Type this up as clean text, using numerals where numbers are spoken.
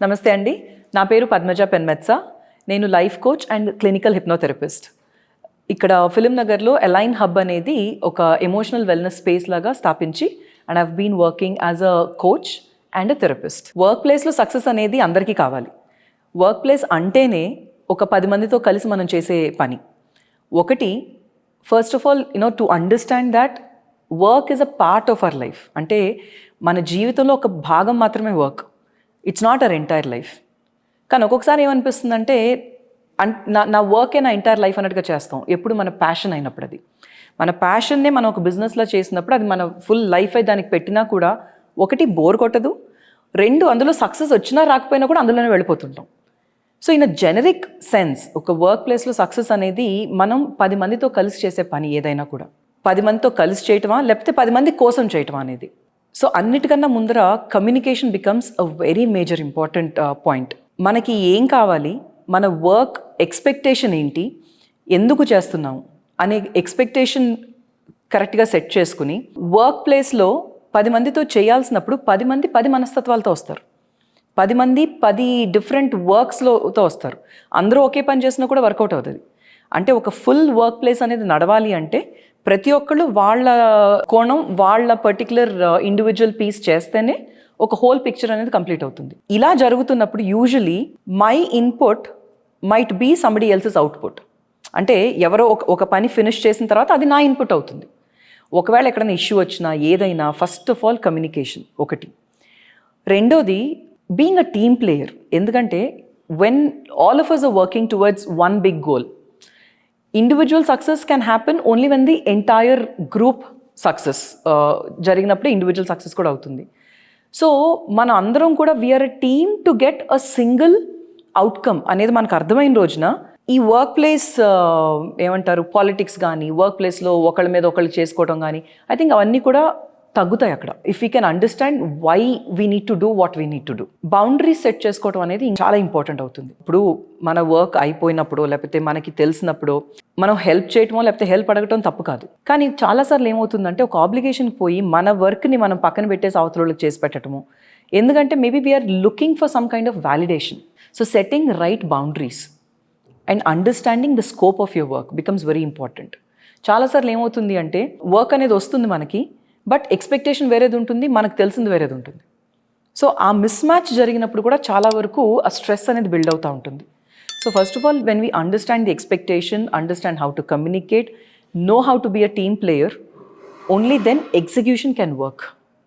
నమస్తే అండి, నా పేరు పద్మజ పెన్మెత్స. నేను life coach and clinical hypnotherapist. ఇక్కడ ఫిలిం నగర్లో అలైన్ హబ్ అనేది ఒక ఎమోషనల్ వెల్నెస్ స్పేస్ లాగా స్థాపించి and I've been working as a coach and a therapist. Work ప్లేస్లో సక్సెస్ అనేది అందరికీ కావాలి. వర్క్ ప్లేస్ అంటేనే ఒక 10 మందితో కలిసి మనం చేసే పని. ఒకటి, first of all to understand that work is a part of our life. అంటే మన జీవితంలో ఒక భాగం మాత్రమే work. It's not our entire life. కానీ ఒక్కొక్కసారి ఏమనిపిస్తుందంటే నా వర్కే నా ఎంటైర్ లైఫ్ అన్నట్టుగా చేస్తాం. ఎప్పుడు మన ప్యాషన్ అయినప్పుడు, అది మన ప్యాషన్నే మనం ఒక బిజినెస్లో చేసినప్పుడు అది మన ఫుల్ లైఫ్ అయి దానికి పెట్టినా కూడా ఒకటి బోర్ కొట్టదు, రెండు అందులో సక్సెస్ వచ్చినా రాకపోయినా కూడా అందులోనే వెళ్ళిపోతుంటాం. So in a generic sense ఒక వర్క్ ప్లేస్లో సక్సెస్ అనేది మనం 10 మందితో కలిసి చేసే పని. ఏదైనా కూడా 10 మందితో కలిసి చేయటమా లేకపోతే 10 మంది కోసం చేయటమా అనేది. సో అన్నిటికన్నా ముందర communication becomes a very major important point. మనకి ఏం కావాలి, మన వర్క్ ఎక్స్పెక్టేషన్ ఏంటి, ఎందుకు చేస్తున్నాం అనే ఎక్స్పెక్టేషన్ కరెక్ట్గా సెట్ చేసుకుని వర్క్ ప్లేస్లో 10 మందితో చేయాల్సినప్పుడు 10 మంది 10 మనస్తత్వాలతో వస్తారు. 10 మంది 10 డిఫరెంట్ వర్క్స్లోతో వస్తారు. అందరూ ఒకే పని చేసినా కూడా వర్కౌట్ అవుతుంది. అంటే ఒక ఫుల్ వర్క్ ప్లేస్ అనేది నడవాలి అంటే ప్రతి ఒక్కళ్ళు వాళ్ళ కోణం, వాళ్ళ పర్టికులర్ ఇండివిజువల్ పీస్ చేస్తేనే ఒక హోల్ పిక్చర్ అనేది కంప్లీట్ అవుతుంది. ఇలా జరుగుతున్నప్పుడు usually my input might be somebody else's output. అంటే ఎవరో ఒక పని ఫినిష్ చేసిన తర్వాత అది నా ఇన్పుట్ అవుతుంది. ఒకవేళ ఎక్కడైనా ఇష్యూ వచ్చినా ఏదైనా, ఫస్ట్ ఆఫ్ ఆల్ కమ్యూనికేషన్ ఒకటి. రెండోది, బీయింగ్ అ టీమ్ ప్లేయర్. ఎందుకంటే when all of us are working towards one big goal, individual success can happen only when the entire group success జరిగినప్పుడే ఇండివిజువల్ సక్సెస్ కూడా అవుతుంది. So మన అందరం కూడా we are a team to get a single outcome అనేది మనకు అర్థమైన రోజున ఈ వర్క్ ప్లేస్ ఏమంటారు, పాలిటిక్స్ కానీ, వర్క్ ప్లేస్లో ఒకళ్ళ మీద ఒకళ్ళు చేసుకోవడం కానీ, ఐ థింక్ అవన్నీ కూడా తగ్గుతాయి అక్కడ. If we can understand why we need to do what we need to do. Boundaries set చేసుకోవడం అనేది చాలా ఇంపార్టెంట్ అవుతుంది. ఇప్పుడు మన వర్క్ అయిపోయినప్పుడు లేకపోతే మనకి తెలిసినప్పుడు మనం హెల్ప్ చేయటమో లేకపోతే హెల్ప్ అడగటం తప్పు కాదు. కానీ చాలాసార్లు ఏమవుతుందంటే ఒక ఆబ్లిగేషన్ పోయి మన వర్క్ని మనం పక్కన పెట్టేసి అవతలకి చేసి పెట్టడము. ఎందుకంటే maybe we're looking for some kind of validation. So setting right boundaries and understanding the scope of your work becomes very important. చాలాసార్లు ఏమవుతుంది అంటే వర్క్ అనేది వస్తుంది మనకి, బట్ ఎక్స్పెక్టేషన్ వేరేది ఉంటుంది, మనకు తెలిసింది వేరేది ఉంటుంది. సో ఆ మిస్ మ్యాచ్ జరిగినప్పుడు కూడా చాలా వరకు ఆ స్ట్రెస్ అనేది బిల్డ్ అవుతూ ఉంటుంది. So first of all when we understand the expectation, understand how to communicate, know how to be a team player, only then execution can work.